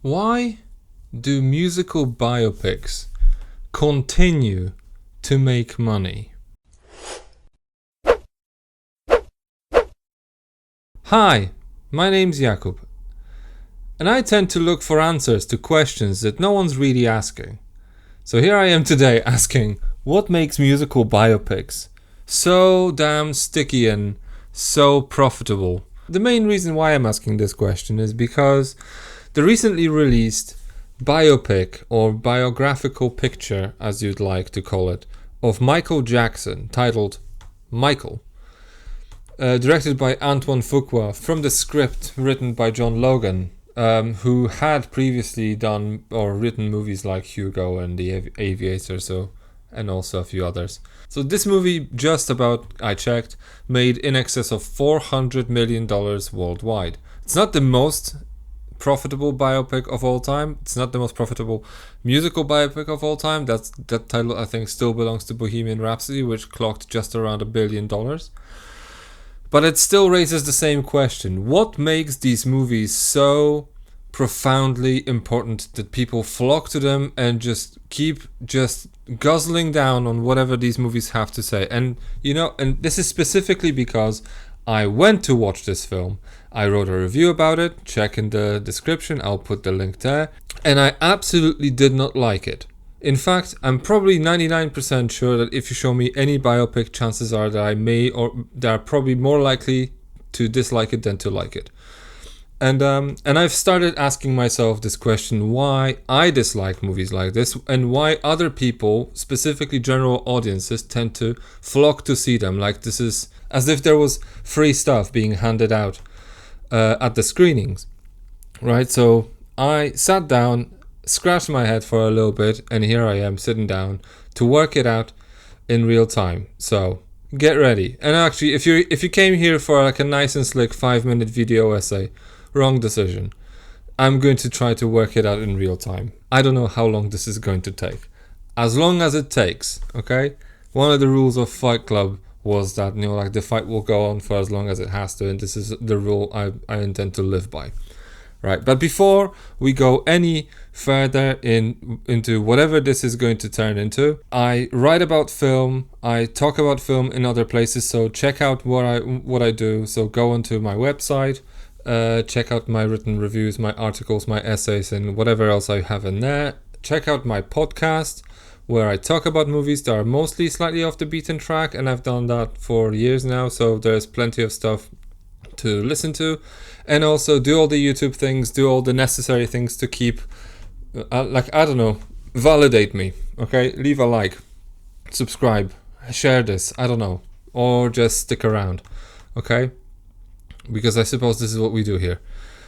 Why do musical biopics continue to make money? Hi, my name's Jakub, and I tend to look for answers to questions that no one's really asking. So here I am today asking, what makes musical biopics so damn sticky and so profitable? The main reason why I'm asking this question is because the recently released biopic or biographical picture, as you'd like to call it, of Michael Jackson, titled Michael, directed by Antoine Fuqua, from the script written by John Logan, who had previously done or written movies like Hugo and The Aviator, and also a few others. So this movie, just about, I checked, made in excess of $400 million worldwide. It's not the most profitable biopic of all time. It's not the most profitable musical biopic of all time. That title, I think, still belongs to Bohemian Rhapsody, which clocked just around $1 billion. But it still raises the same question. What makes these movies so profoundly important that people flock to them and just keep just guzzling down on whatever these movies have to say? And and this is specifically because I went to watch this film. I wrote a review about it. Check in the description. I'll put the link there. And I absolutely did not like it. In fact, I'm probably 99% sure that if you show me any biopic, chances are that I may, or that are probably more likely to dislike it than to like it. And I've started asking myself this question: why I dislike movies like this, and why other people, specifically general audiences, tend to flock to see them. Like this is as if there was free stuff being handed out at the screenings, right? So I sat down, scratched my head for a little bit, and here I am sitting down to work it out in real time. So get ready. And actually, if you came here for like a nice and slick 5-minute video essay, wrong decision. I'm going to try to work it out in real time. I don't know how long this is going to take. As long as it takes, okay? One of the rules of Fight Club was that, the fight will go on for as long as it has to, and this is the rule I intend to live by. Right, but before we go any further into whatever this is going to turn into, I write about film, I talk about film in other places, so check out what I do. So go onto my website, check out my written reviews, my articles, my essays, and whatever else I have in there. Check out my podcast, where I talk about movies that are mostly slightly off the beaten track, and I've done that for years now, so there's plenty of stuff to listen to. And also do all the YouTube things, do all the necessary things to keep, validate me, okay? Leave a like, subscribe, share this, or just stick around, okay? Because I suppose this is what we do here.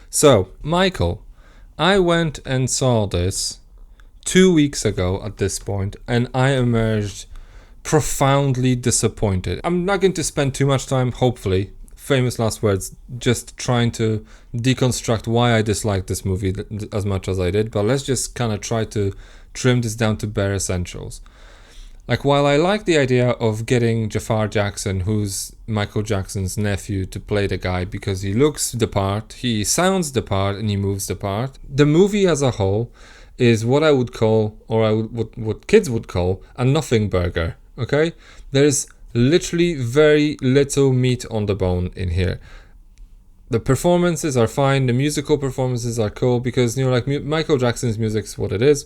So, Michael, I went and saw this 2 weeks ago at this point, and I emerged profoundly disappointed. I'm not going to spend too much time, hopefully, famous last words, just trying to deconstruct why I disliked this movie as much as I did, but let's just kind of try to trim this down to bare essentials. Like, while I like the idea of getting Jafar Jackson, who's Michael Jackson's nephew, to play the guy because he looks the part, he sounds the part, and he moves the part, the movie as a whole is what I would call, or what kids would call, a nothing burger, okay? There's literally very little meat on the bone in here. The performances are fine, the musical performances are cool, because Michael Jackson's music's what it is.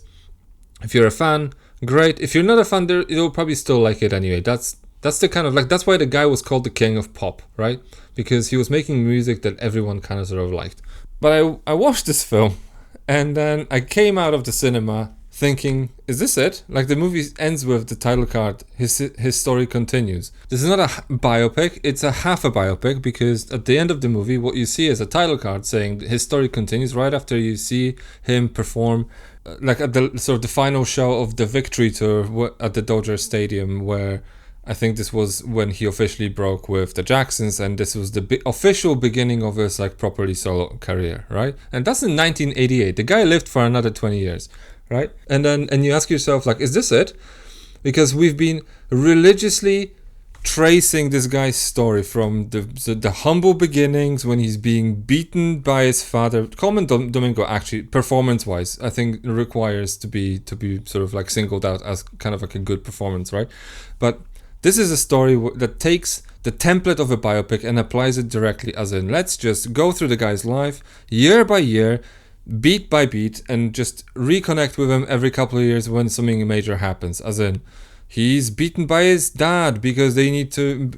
If you're a fan, great. If you're not a fan, you'll probably still like it anyway. That's the kind of, that's why the guy was called the king of pop, right? Because he was making music that everyone kind of sort of liked. But I watched this film, and then I came out of the cinema thinking, is this it? Like, the movie ends with the title card, his story continues. This is not a biopic, it's a half a biopic, because at the end of the movie, what you see is a title card saying his story continues right after you see him perform, like at the sort of the final show of the Victory Tour at the Dodger Stadium, where I think this was when he officially broke with the Jacksons, and this was the official beginning of his like properly solo career, right? And that's in 1988. The guy lived for another 20 years. Right? And you ask yourself, like, is this it? Because we've been religiously tracing this guy's story from the humble beginnings when he's being beaten by his father. Coleman Domingo, actually, performance-wise, I think requires to be sort of like singled out as kind of like a good performance, right? But this is a story that takes the template of a biopic and applies it directly, as in, let's just go through the guy's life year by year, beat by beat, and just reconnect with him every couple of years when something major happens, as in, he's beaten by his dad because they need to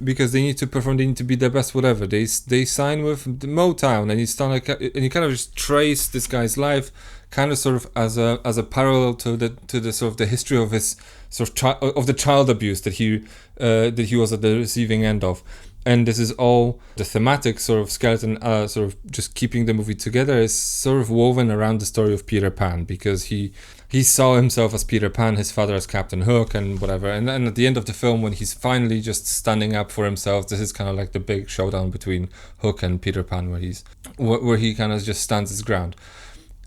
perform. They need to be their best, whatever. They sign with the Motown, and you kind of just trace this guy's life, kind of sort of as a parallel to the sort of the history of his sort of the child abuse that he was at the receiving end of. And this is all the thematic sort of skeleton, sort of just keeping the movie together, is sort of woven around the story of Peter Pan, because he saw himself as Peter Pan, his father as Captain Hook, and whatever. And then at the end of the film, when he's finally just standing up for himself, this is kind of like the big showdown between Hook and Peter Pan, where he kind of just stands his ground.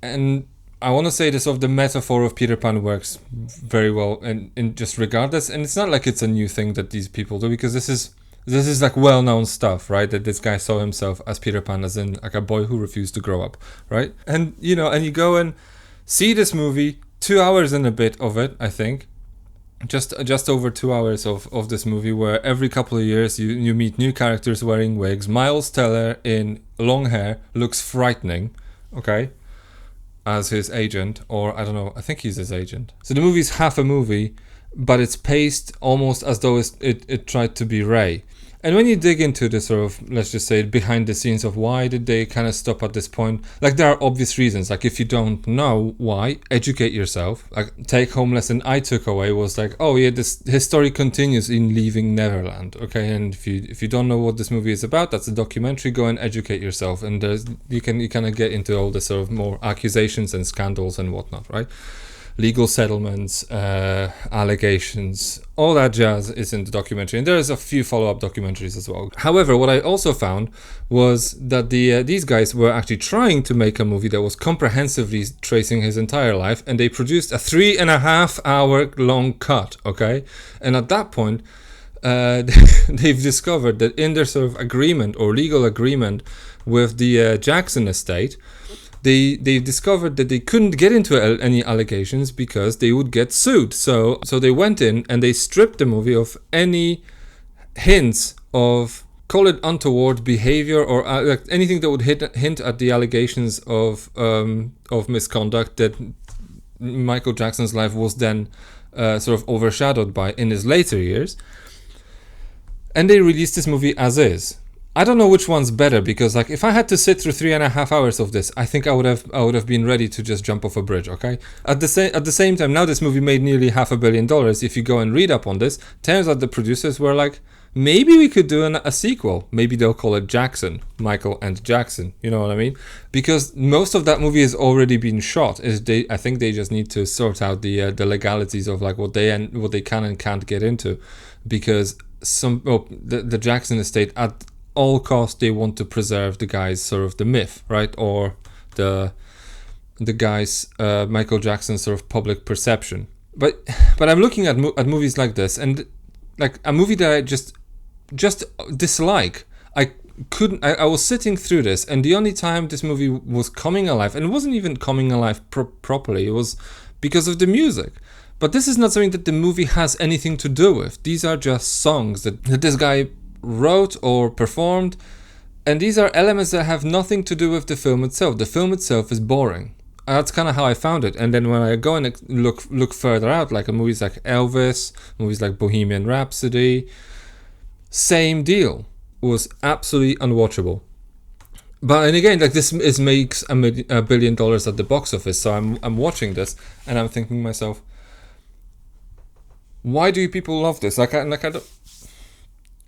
And I want to say this of the metaphor of Peter Pan works very well, and just regardless. And it's not like it's a new thing that these people do, because this is like well-known stuff, right? That this guy saw himself as Peter Pan, as in like a boy who refused to grow up, right? And and you go and see this movie, 2 hours and a bit of it, I think, just over 2 hours of this movie, where every couple of years you meet new characters wearing wigs. Miles Teller in long hair looks frightening, okay, as his agent, or I don't know, I think he's his agent. So the movie's half a movie, but it's paced almost as though it tried to be Ray. And when you dig into the sort of, let's just say, behind the scenes of why did they kind of stop at this point, like there are obvious reasons. Like if you don't know why, educate yourself. Like take home lesson I took away was like, oh yeah, his story continues in Leaving Neverland. Okay, and if you don't know what this movie is about, that's a documentary. Go and educate yourself, and you kind of get into all the sort of more accusations and scandals and whatnot, right? Legal settlements, allegations, all that jazz is in the documentary, and there's a few follow-up documentaries as well. However, what I also found was that these guys were actually trying to make a movie that was comprehensively tracing his entire life, and they produced a 3.5 hour long cut, okay? And at that point, they've discovered that in their sort of agreement or legal agreement with the Jackson estate, they discovered that they couldn't get into any allegations because they would get sued. So they went in and they stripped the movie of any hints of, call it untoward behavior, or like anything that would hint at the allegations of misconduct that Michael Jackson's life was then sort of overshadowed by in his later years. And they released this movie as is. I don't know which one's better, because like if I had to sit through 3.5 hours of this, I think I would have been ready to just jump off a bridge. Okay. At the same time, now this movie made nearly $500 million. If you go and read up on this, turns out the producers were like, maybe we could do a sequel. Maybe they'll call it Jackson, Michael and Jackson. You know what I mean? Because most of that movie has already been shot. I think they just need to sort out the legalities of like what they can and can't get into, because the Jackson estate at all costs they want to preserve the guy's sort of the myth, right, or the guy's Michael Jackson sort of public perception. But I'm looking at movies like this, and like a movie that I just dislike. I was sitting through this, and the only time this movie was coming alive, and it wasn't even coming alive properly, it was because of the music. But this is not something that the movie has anything to do with. These are just songs that this guy wrote or performed, and these are elements that have nothing to do with the film itself. The film itself is boring. That's kind of how I found it. And then when I go and look further out, like movies like Elvis, movies like Bohemian Rhapsody, same deal. It was absolutely unwatchable. But and again, like this makes $1 billion at the box office. So I'm watching this and I'm thinking to myself, why do people love this? I don't.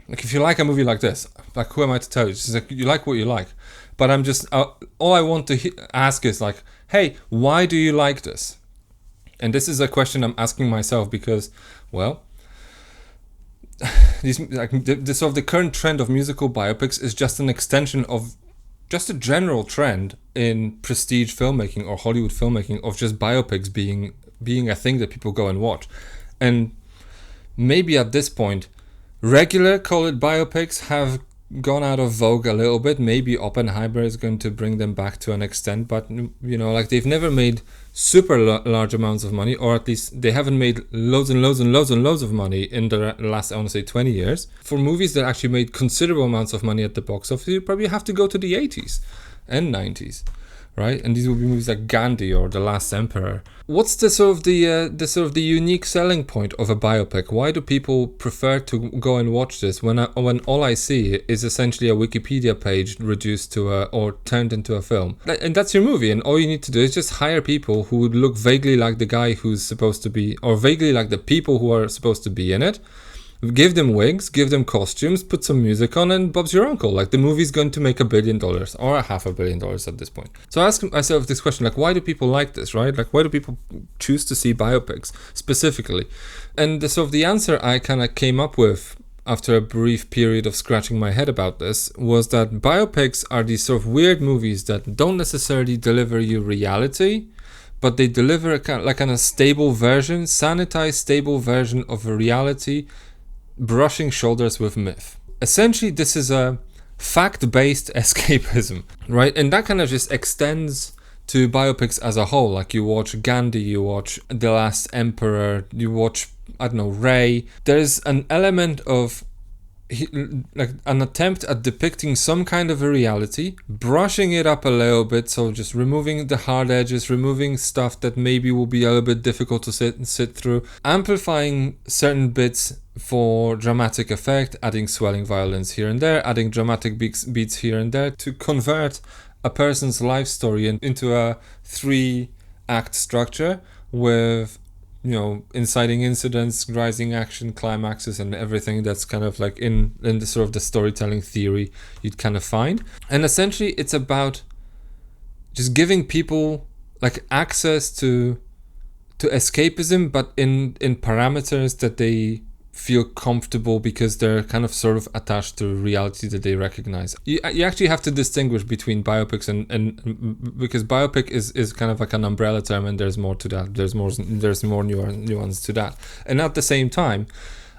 Like, if you like a movie like this, like, who am I to tell you? It's just like, you like what you like. But I'm just, all I want to ask is like, hey, why do you like this? And this is a question I'm asking myself because, well, the current trend of musical biopics is just an extension of just a general trend in prestige filmmaking or Hollywood filmmaking of just biopics being a thing that people go and watch. And maybe at this point, Regular, call it biopics, have gone out of vogue a little bit. Maybe Oppenheimer is going to bring them back to an extent, but like they've never made super large amounts of money, or at least they haven't made loads and loads and loads and loads of money in the last, I want to say, 20 years. For movies that actually made considerable amounts of money at the box office, you probably have to go to the 80s and 90s. Right, and these will be movies like Gandhi or The Last Emperor. What's the sort of the unique selling point of a biopic? Why do people prefer to go and watch this when all I see is essentially a Wikipedia page reduced to or turned into a film? And that's your movie, and all you need to do is just hire people who would look vaguely like the guy who's supposed to be, or vaguely like the people who are supposed to be in it. Give them wigs, give them costumes, put some music on, and Bob's your uncle. Like, the movie's going to make $1 billion or $500 million at this point. So I ask myself this question, like, why do people like this, right? Like, why do people choose to see biopics specifically? And the answer I kind of came up with after a brief period of scratching my head about this was that biopics are these sort of weird movies that don't necessarily deliver you reality, but they deliver a kind of stable version, sanitized, stable version of a reality, brushing shoulders with myth. Essentially, this is a fact-based escapism, right? And that kind of just extends to biopics as a whole. Like, you watch Gandhi, you watch The Last Emperor, you watch, I don't know, Ray. There's an element of like an attempt at depicting some kind of a reality, brushing it up a little bit, so just removing the hard edges, removing stuff that maybe will be a little bit difficult to sit through, amplifying certain bits for dramatic effect, adding swelling violence here and there, adding dramatic beats here and there to convert a person's life story into a 3-act structure with inciting incidents, rising action, climaxes, and everything that's kind of like in the sort of the storytelling theory you'd kind of find. And essentially, it's about just giving people like access to escapism, but in parameters that they feel comfortable because they're kind of sort of attached to reality that they recognize. You actually have to distinguish between biopics and because biopic is kind of like an umbrella term, and there's more to that. There's more nuance to that. And at the same time,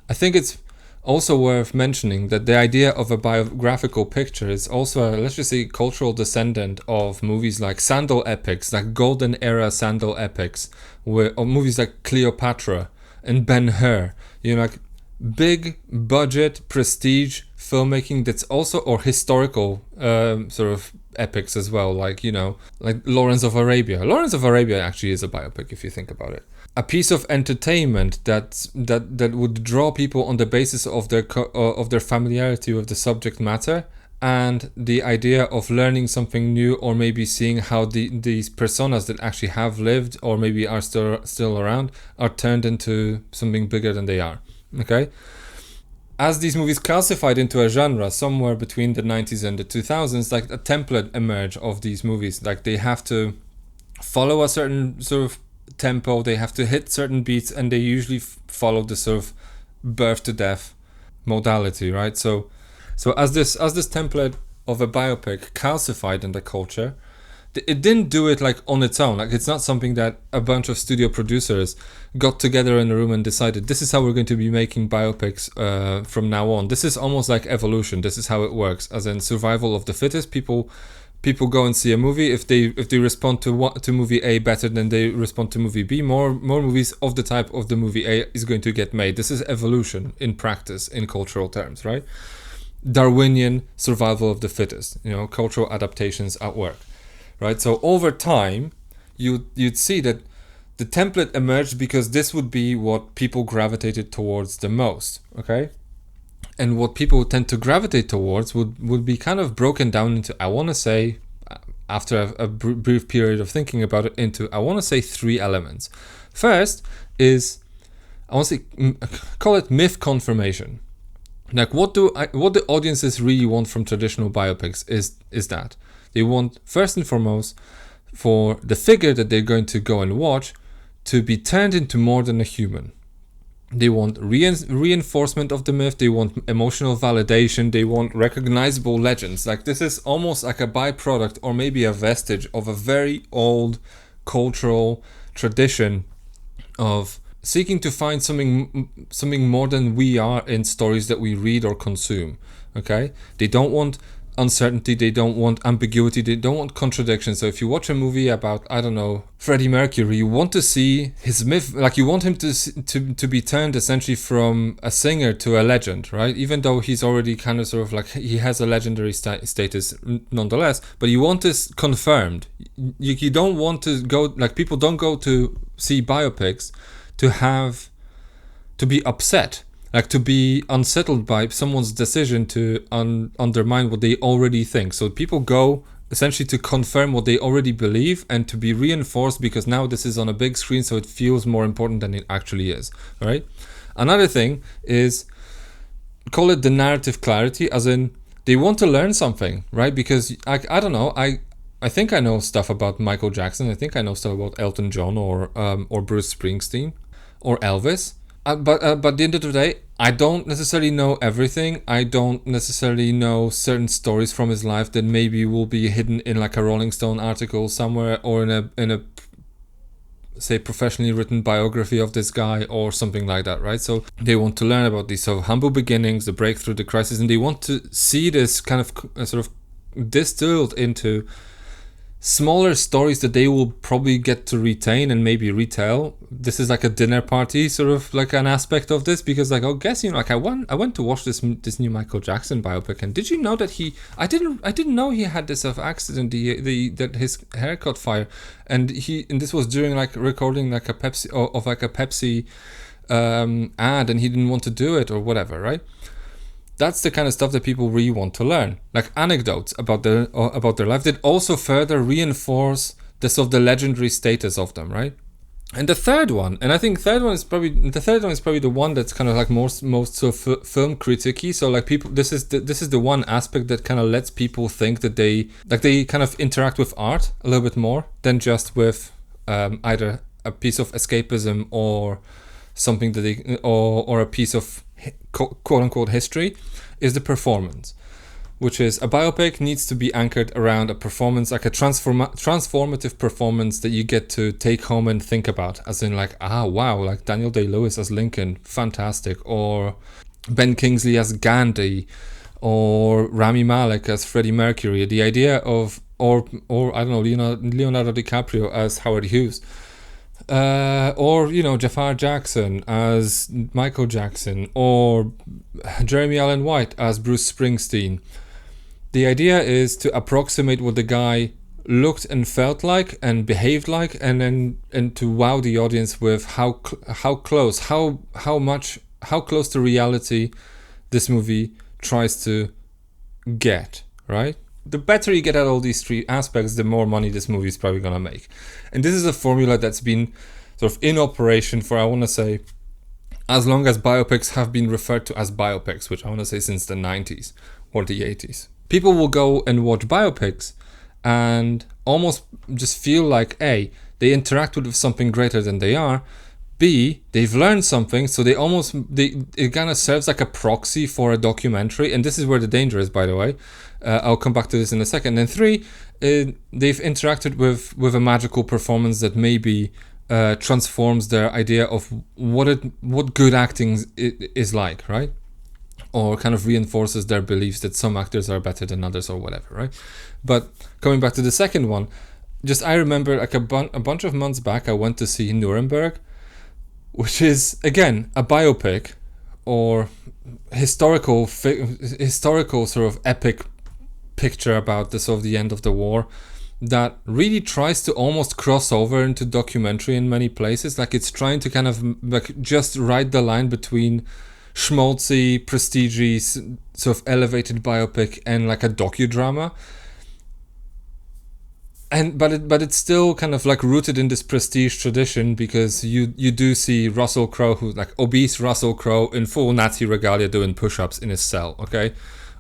I think it's also worth mentioning that the idea of a biographical picture is also let's just say, cultural descendant of movies like sandal epics, like golden era sandal epics, or movies like Cleopatra and Ben-Hur. Like big budget prestige filmmaking that's also, or historical sort of epics as well, like Lawrence of Arabia. Lawrence of Arabia actually is a biopic if you think about it. A piece of entertainment that would draw people on the basis of their familiarity with the subject matter and the idea of learning something new, or maybe seeing how these personas that actually have lived or maybe are still around are turned into something bigger than they are. Okay, as these movies calcified into a genre somewhere between the 90s and the 2000s, like a template emerged of these movies. Like, they have to follow a certain sort of tempo, they have to hit certain beats, and they usually follow the sort of birth to death modality, right? So as this template of a biopic calcified in the culture, it didn't do it like on its own. Like, it's not something that a bunch of studio producers got together in a room and decided this is how we're going to be making biopics from now on. This is almost like evolution. This is how it works, as in survival of the fittest. People go and see a movie. If they respond to movie A better than they respond to movie B, more movies of the type of the movie A is going to get made. This is evolution in practice, in cultural terms, right? Darwinian survival of the fittest, cultural adaptations at work, right? So over time, you'd see that the template emerged because this would be what people gravitated towards the most, okay? And what people tend to gravitate towards would be kind of broken down into, I want to say, after a brief period of thinking about it, into, I want to say, 3 elements. First is, I want to say, call it myth confirmation. Like, what the audiences really want from traditional biopics is that they want, first and foremost, for the figure that they're going to go and watch to be turned into more than a human. They want reinforcement of the myth, they want emotional validation, they want recognizable legends. Like, this is almost like a byproduct or maybe a vestige of a very old cultural tradition of seeking to find something more than we are in stories that we read or consume. Okay, they don't want uncertainty, they don't want ambiguity, they don't want contradiction. So if you watch a movie about, I don't know, Freddie Mercury, you want to see his myth, like you want him to be turned essentially from a singer to a legend, right? Even though he's already kind of sort of like, he has a legendary status nonetheless, but you want this confirmed. You don't want to go, like people don't go to see biopics to be upset, like to be unsettled by someone's decision to undermine what they already think. So people go essentially to confirm what they already believe and to be reinforced, because now this is on a big screen, so it feels more important than it actually is, right? Another thing is, call it the narrative clarity, as in they want to learn something, right? Because I don't know, I think I know stuff about Michael Jackson. I think I know stuff about Elton John or Bruce Springsteen or Elvis. But at the end of the day, I don't necessarily know everything. I don't necessarily know certain stories from his life that maybe will be hidden in like a Rolling Stone article somewhere, or in a say professionally written biography of this guy or something like that, right? So they want to learn about these sort of humble beginnings, the breakthrough, the crisis, and they want to see this kind of sort of distilled into smaller stories that they will probably get to retain and maybe retell. This is like a dinner party sort of like an aspect of this, because like, oh, guess, you know, like I went to watch this new Michael Jackson biopic, and did you know that I didn't know he had this sort of accident, that his hair caught fire, and this was during like recording like a Pepsi ad, and he didn't want to do it or whatever, right? That's the kind of stuff that people really want to learn, like anecdotes about their life that also further reinforce the legendary status of them, right? And the third one, and I think the third one is probably the one that's kind of like most sort of film criticky. So like people, this is the one aspect that kind of lets people think that they kind of interact with art a little bit more than just with either a piece of escapism or something that they or a piece of quote unquote history, is the performance, which is a biopic needs to be anchored around a performance, like a transformative performance that you get to take home and think about, as in like, wow, like Daniel Day-Lewis as Lincoln, fantastic, or Ben Kingsley as Gandhi, or Rami Malek as Freddie Mercury. The idea of or I don't know, Leonardo DiCaprio as Howard Hughes. Or, you know, Jafar Jackson as Michael Jackson, or Jeremy Allen White as Bruce Springsteen. The idea is to approximate what the guy looked and felt like and behaved like, and to wow the audience with how close to reality this movie tries to get, right? The better you get at all these three aspects, the more money this movie is probably gonna make. And this is a formula that's been sort of in operation for, I want to say, as long as biopics have been referred to as biopics, which I want to say since the 90s or the 80s. People will go and watch biopics and almost just feel like, A, they interact with something greater than they are, B, they've learned something, so it kind of serves like a proxy for a documentary, and this is where the danger is, by the way. I'll come back to this in a second. And 3, they've interacted with a magical performance that maybe transforms their idea of what good acting is like, right? Or kind of reinforces their beliefs that some actors are better than others or whatever, right? But coming back to the second one, I remember like a bunch of months back, I went to see Nuremberg, which is, again, a biopic or historical sort of epic picture about the sort of the end of the war that really tries to almost cross over into documentary in many places. Like it's trying to kind of like just ride the line between schmaltzy, prestigious, sort of elevated biopic and like a docudrama. But it's still kind of like rooted in this prestige tradition, because you do see Russell Crowe, who's like obese Russell Crowe in full Nazi regalia doing push-ups in his cell, okay?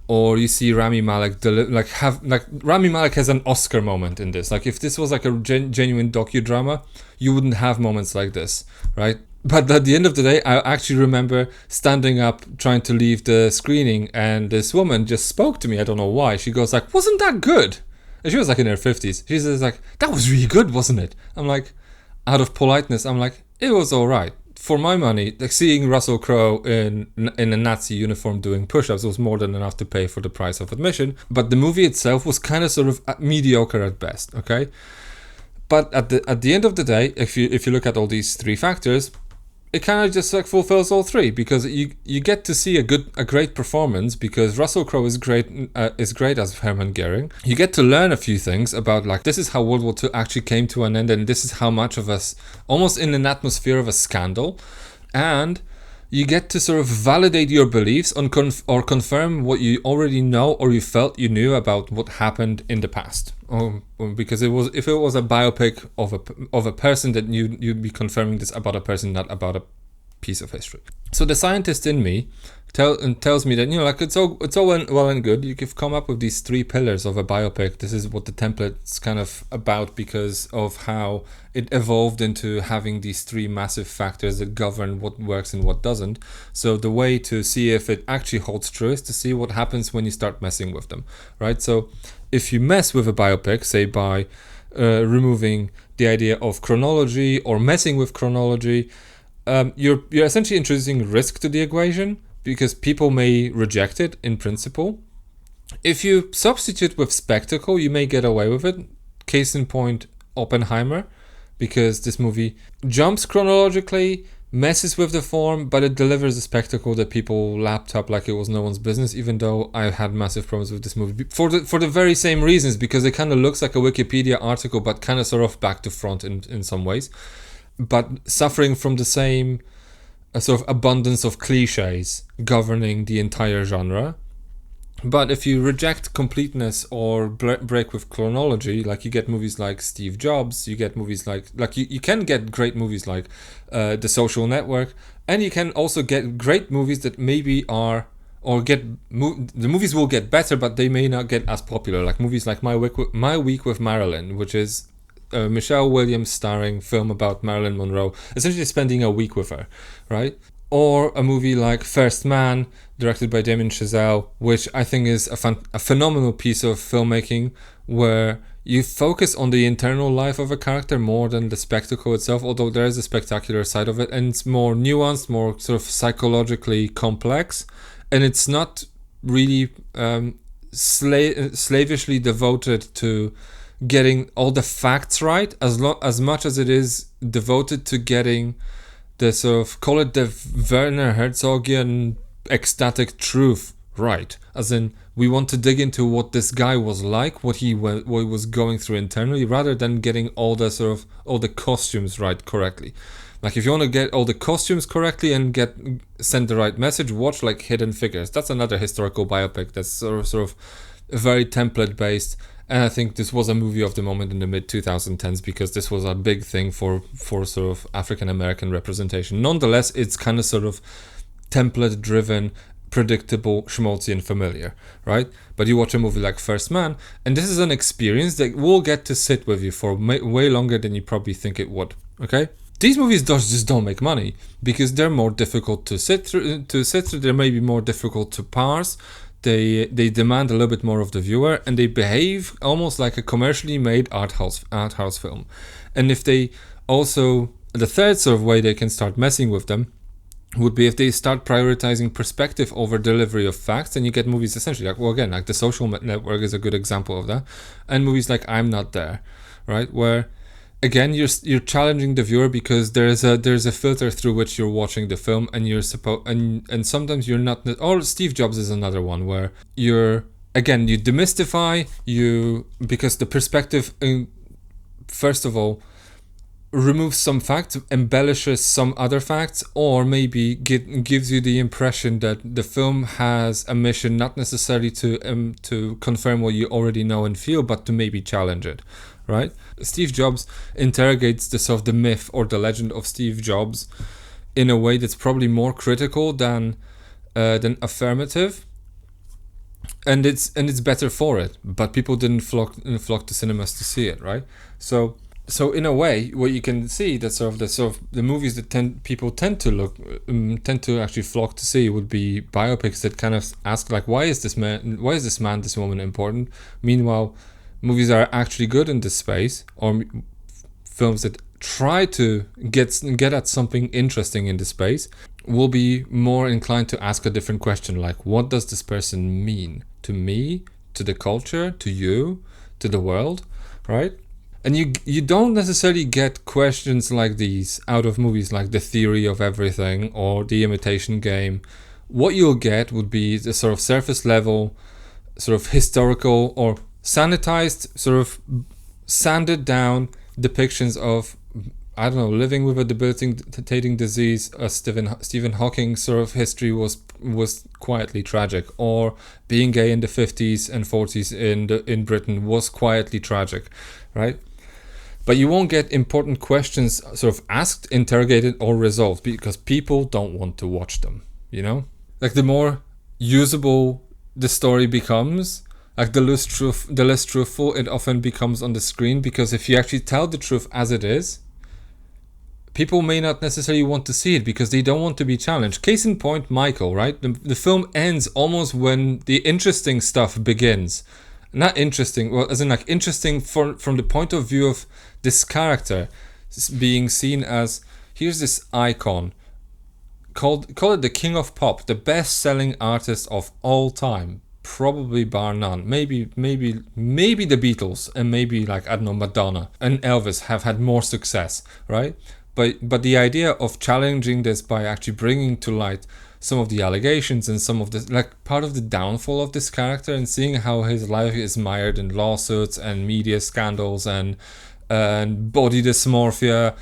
Or you see Rami Malek Rami Malek has an Oscar moment in this. Like if this was like a genuine docudrama, you wouldn't have moments like this, right? But at the end of the day, I actually remember standing up trying to leave the screening, and this woman just spoke to me. I don't know why. She goes like, "Wasn't that good?" And she was like in her 50s. She says like, "That was really good, wasn't it?" I'm like, out of politeness, I'm like, "It was all right. for my money, like seeing Russell Crowe in a Nazi uniform doing push-ups was more than enough to pay for the price of admission. But the movie itself was kind of sort of mediocre at best. Okay, but at the end of the day, if you look at all these three factors, it kind of just like fulfills all three, because you get to see a great performance, because Russell Crowe is great as Hermann Goering. You get to learn a few things about, like, this is how World War II actually came to an end, and this is how much of us, almost in an atmosphere of a scandal, and you get to sort of validate your beliefs or confirm what you already know or you felt you knew about what happened in the past. Because if it was a biopic of a person, that you'd be confirming this about a person, not about a piece of history. So the scientist in me tells me that, like, it's all well and good. You've come up with these three pillars of a biopic. This is what the template's kind of about, because of how it evolved into having these three massive factors that govern what works and what doesn't. So the way to see if it actually holds true is to see what happens when you start messing with them, right? So if you mess with a biopic, say by removing the idea of chronology or messing with chronology, you're essentially introducing risk to the equation, because people may reject it in principle. If you substitute with spectacle, you may get away with it. Case in point, Oppenheimer, because this movie jumps chronologically, messes with the form, but it delivers a spectacle that people lapped up like it was no one's business, even though I had massive problems with this movie for the very same reasons, because it kind of looks like a Wikipedia article, but kind of sort of back to front in some ways, but suffering from the same sort of abundance of cliches governing the entire genre. But if you reject completeness or break with chronology, like you get movies like Steve Jobs, you get movies like you can get great movies like The Social Network, and you can also get great movies that maybe are, or the movies will get better, but they may not get as popular, like movies like My Week with Marilyn, which is Michelle Williams starring film about Marilyn Monroe, essentially spending a week with her, right? Or a movie like First Man, directed by Damien Chazelle, which I think is a phenomenal piece of filmmaking, where you focus on the internal life of a character more than the spectacle itself, although there is a spectacular side of it, and it's more nuanced, more sort of psychologically complex, and it's not really slavishly devoted to getting all the facts right, as much as it is devoted to getting the sort of, call it the Werner Herzogian ecstatic truth right, as in we want to dig into what this guy was like, what he was going through internally, rather than getting all the costumes right correctly. Like, if you want to get all the costumes correctly and send the right message, watch like Hidden Figures. That's another historical biopic that's sort of very template based. And I think this was a movie of the moment in the mid-2010s, because this was a big thing for sort of African-American representation. Nonetheless, it's kind of sort of template-driven, predictable, schmaltzy, and familiar, right? But you watch a movie like First Man, and this is an experience that will get to sit with you for way longer than you probably think it would, okay? These movies just don't make money, because they're more difficult to sit through. They may be more difficult to parse. They demand a little bit more of the viewer, and they behave almost like a commercially made art house film. And if they also, the third sort of way they can start messing with them would be if they start prioritizing perspective over delivery of facts, and you get movies essentially like, well, again, like The Social Network is a good example of that, and movies like I'm Not There, right, where again you're challenging the viewer, because there's a filter through which you're watching the film, and you're and sometimes you're not. Or Steve Jobs is another one where you demystify because the perspective, first of all, removes some facts, embellishes some other facts, or maybe gives you the impression that the film has a mission not necessarily to confirm what you already know and feel, but to maybe challenge it, right? Steve Jobs interrogates the myth or the legend of Steve Jobs in a way that's probably more critical than affirmative, and it's better for it. But people didn't flock to cinemas to see it, right? So in a way, what you can see that the movies that people tend to actually flock to see would be biopics that kind of ask, like, why is this man, this woman important? Meanwhile, movies that are actually good in this space, or films that try to get at something interesting in the space will be more inclined to ask a different question, like, what does this person mean to me, to the culture, to you, to the world, right? And you don't necessarily get questions like these out of movies like The Theory of Everything or The Imitation Game. What you'll get would be the sort of surface level, sort of historical or sanitized, sort of sanded down depictions of, I don't know, living with a debilitating disease. Stephen Hawking's sort of history was quietly tragic, or being gay in the 50s and 40s in Britain was quietly tragic, right? But you won't get important questions sort of asked, interrogated, or resolved because people don't want to watch them, you know? Like, the more usable the story becomes, like the less truthful it often becomes on the screen, because if you actually tell the truth as it is, people may not necessarily want to see it because they don't want to be challenged. Case in point, Michael, right? The film ends almost when the interesting stuff begins. Not interesting, well, as in like interesting from the point of view of this character being seen as, here's this icon, call it the king of pop, the best-selling artist of all time, probably bar none. Maybe the Beatles and maybe, like, I don't know, Madonna and Elvis have had more success, right? But the idea of challenging this by actually bringing to light some of the allegations and some of the, like, part of the downfall of this character, and seeing how his life is mired in lawsuits and media scandals and body dysmorphia,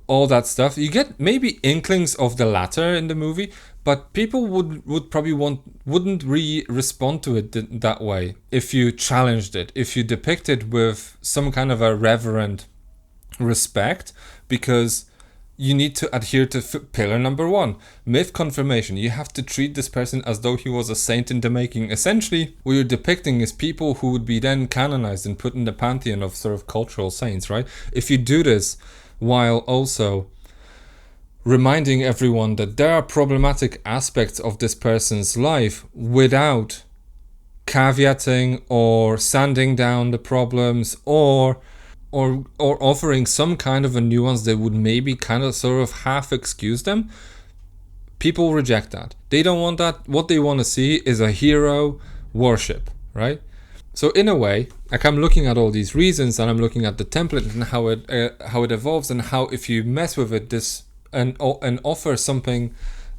all that stuff. You get maybe inklings of the latter in the movie, but people would probably wouldn't respond to it that way if you challenged it, if you depict it with some kind of a reverent respect, because you need to adhere to pillar number 1, myth confirmation. You have to treat this person as though he was a saint in the making. Essentially, what you're depicting is people who would be then canonized and put in the pantheon of sort of cultural saints, right? If you do this while also reminding everyone that there are problematic aspects of this person's life without caveating or sanding down the problems, or offering some kind of a nuance that would maybe kind of sort of half excuse them, people reject that. They don't want that. What they want to see is a hero worship, right? So in a way, like, I'm looking at all these reasons, and I'm looking at the template and how it evolves, and how if you mess with it and offer something,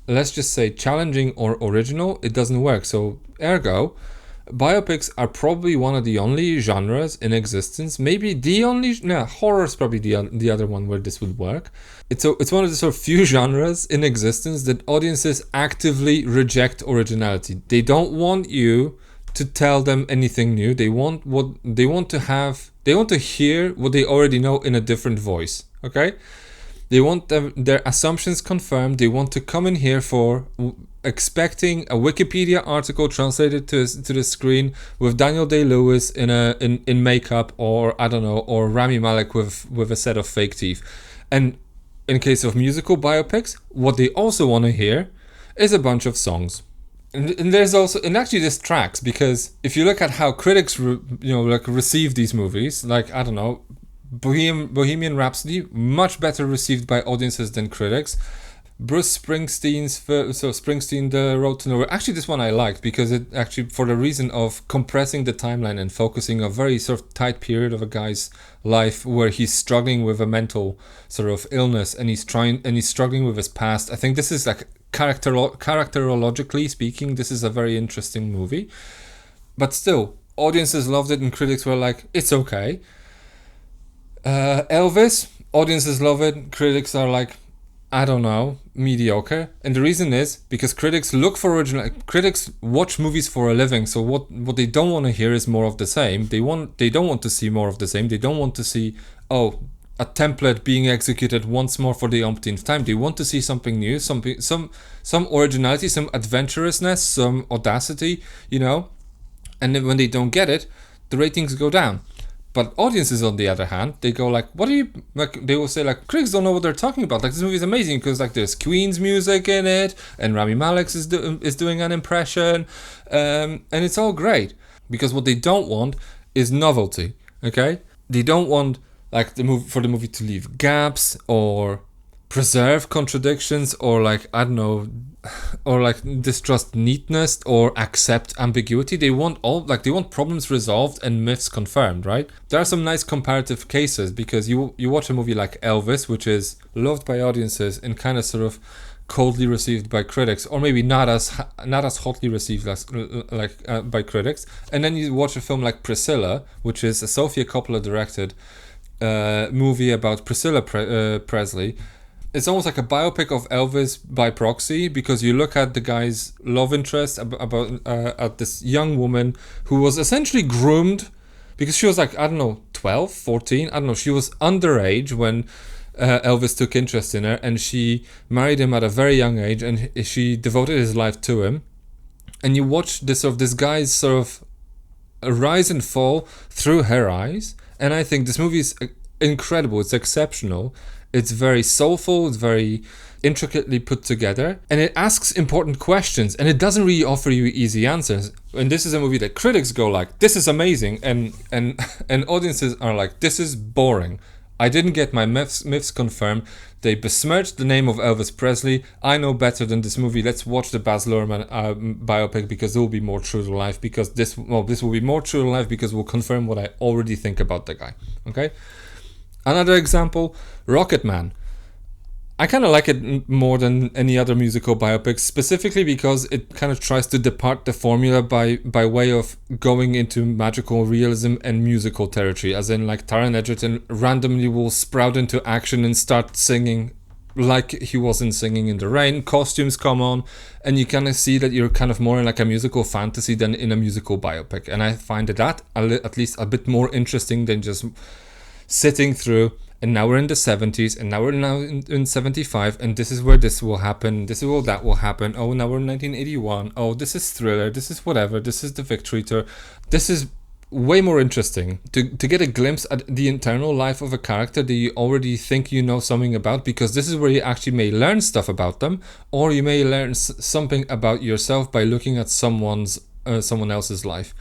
let's just say, challenging or original, it doesn't work. So ergo, biopics are probably one of the only genres in existence, maybe the only, horror is probably the other one where this would work. It's one of the sort of few genres in existence that audiences actively reject originality. They don't want you to tell them anything new. They want to hear what they already know in a different voice, okay? They want their assumptions confirmed. They want to come in here for expecting a Wikipedia article translated to the screen with Daniel Day-Lewis in makeup, or I don't know, or Rami Malek with a set of fake teeth. And in case of musical biopics, what they also want to hear is a bunch of songs. And there's also, and actually this tracks, because if you look at how critics receive these movies, like, I don't know, Bohemian Rhapsody, much better received by audiences than critics. Bruce Springsteen's The Road to Nowhere. Actually, this one I liked because it actually, for the reason of compressing the timeline and focusing a very sort of tight period of a guy's life where he's struggling with a mental sort of illness, and he's struggling with his past. I think this is, like, characterologically speaking, this is a very interesting movie. But still, audiences loved it and critics were like, it's okay. Elvis, audiences love it, critics are like, I don't know, mediocre. And the reason is because critics look for original. Critics watch movies for a living, so what they don't want to hear is more of the same. They don't want to see more of the same. They don't want to see, a template being executed once more for the umpteenth time. They want to see something new, some originality, some adventurousness, some audacity, And then when they don't get it, the ratings go down. But audiences, on the other hand, they go like, what are you, like, they will say, like, critics don't know what they're talking about. Like, this movie is amazing because, like, there's Queen's music in it, and Rami Malek is doing an impression, and it's all great. Because what they don't want is novelty, okay? They don't want like for the movie to leave gaps or preserve contradictions, or like, I don't know, or like distrust neatness or accept ambiguity. They want problems resolved and myths confirmed, right? There are some nice comparative cases, because you watch a movie like Elvis, which is loved by audiences and kind of sort of coldly received by critics, or maybe not as hotly received as by critics. And then you watch a film like Priscilla, which is a Sofia Coppola directed movie about Priscilla Presley. It's almost like a biopic of Elvis by proxy, because you look at the guy's love interest at this young woman who was essentially groomed, because she was like, I don't know, 12, 14, I don't know, she was underage when Elvis took interest in her, and she married him at a very young age, and she devoted his life to him. And you watch this guy's sort of a rise and fall through her eyes, and I think this movie is incredible. It's exceptional. It's very soulful. It's very intricately put together, and it asks important questions, and it doesn't really offer you easy answers. And this is a movie that critics go like, this is amazing, and audiences are like, this is boring. I didn't get my myths confirmed. They besmirched the name of Elvis Presley. I know better than this movie. Let's watch the Baz Luhrmann biopic, because it will be more true to life. Because this will be more true to life, because it will confirm what I already think about the guy. Okay. Another example, Rocketman. I kind of like it more than any other musical biopic, specifically because it kind of tries to depart the formula by way of going into magical realism and musical territory, as in like Taron Egerton randomly will sprout into action and start singing like he wasn't Singing in the Rain. Costumes come on, and you kind of see that you're kind of more in like a musical fantasy than in a musical biopic. And I find that at least a bit more interesting than just sitting through, and now we're in the 70s, and now we're in 75, and this is where this will happen, this is where that will happen. Oh, now we're in 1981. Oh, this is Thriller, this is whatever, this is The Victory Tour. This is way more interesting to get a glimpse at the internal life of a character that you already think you know something about, because this is where you actually may learn stuff about them, or you may learn something about yourself by looking at someone else's life.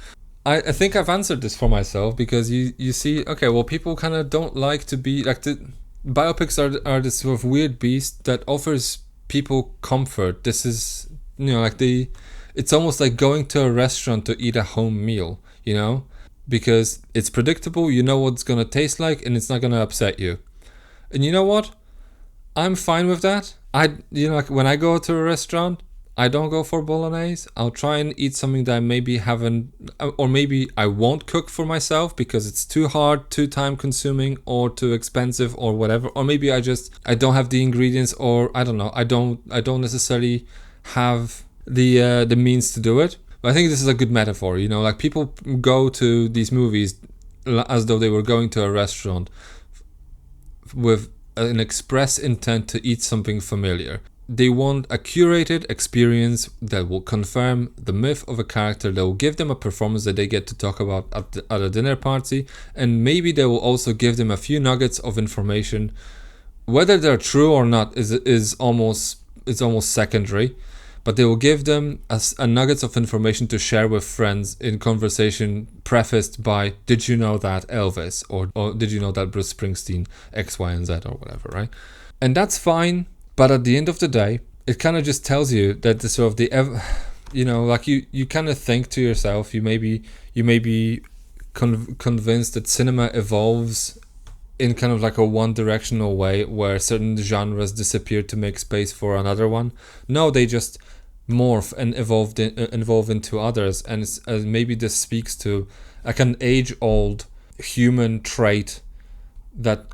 I think I've answered this for myself, because you see, okay, well, people kind of don't like to be like, the biopics are this sort of weird beast that offers people comfort. This is, like it's almost like going to a restaurant to eat a home meal, because it's predictable, you know what it's going to taste like, and it's not going to upset you. And you know what? I'm fine with that. Like when I go to a restaurant, I don't go for bolognese. I'll try and eat something that I maybe haven't, or maybe I won't cook for myself because it's too hard, too time consuming, or too expensive, or whatever. Or maybe I don't have the ingredients, or I don't know. I don't necessarily have the means to do it. But I think this is a good metaphor. Like people go to these movies as though they were going to a restaurant with an express intent to eat something familiar. They want a curated experience that will confirm the myth of a character, that will give them a performance that they get to talk about at a dinner party, and maybe they will also give them a few nuggets of information. Whether they're true or not is almost secondary, but they will give them a nuggets of information to share with friends in conversation prefaced by, did you know that Elvis, or did you know that Bruce Springsteen, X, Y, and Z, or whatever, right? And that's fine. But at the end of the day, it kind of just tells you that the sort of like you kind of think to yourself, you may be convinced that cinema evolves in kind of like a one-directional way, where certain genres disappear to make space for another one. No, they just morph and evolve into others, and maybe this speaks to like an age-old human trait that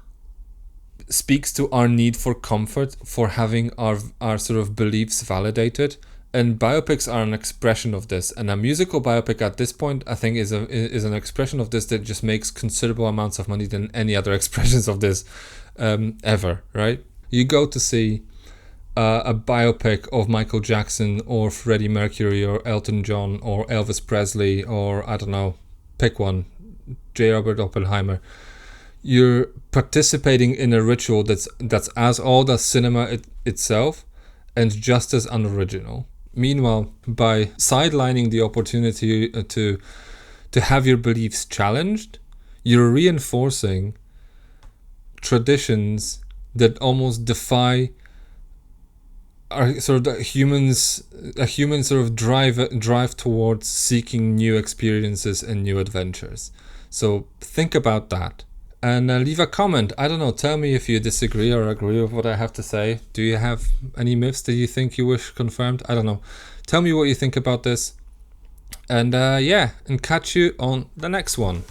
speaks to our need for comfort, for having our sort of beliefs validated, and biopics are an expression of this. And a musical biopic at this point, I think, is an expression of this that just makes considerable amounts of money than any other expressions of this ever, right? You go to see a biopic of Michael Jackson or Freddie Mercury or Elton John or Elvis Presley, or I don't know, pick one, J. Robert Oppenheimer. You're participating in a ritual that's as old as cinema itself, and just as unoriginal. Meanwhile, by sidelining the opportunity to have your beliefs challenged, you're reinforcing traditions that almost defy our sort of a human sort of drive towards seeking new experiences and new adventures. So think about that. And leave a comment. I don't know, tell me if you disagree or agree with what I have to say. Do you have any myths that you think you wish confirmed? I don't know. Tell me what you think about this. And and catch you on the next one.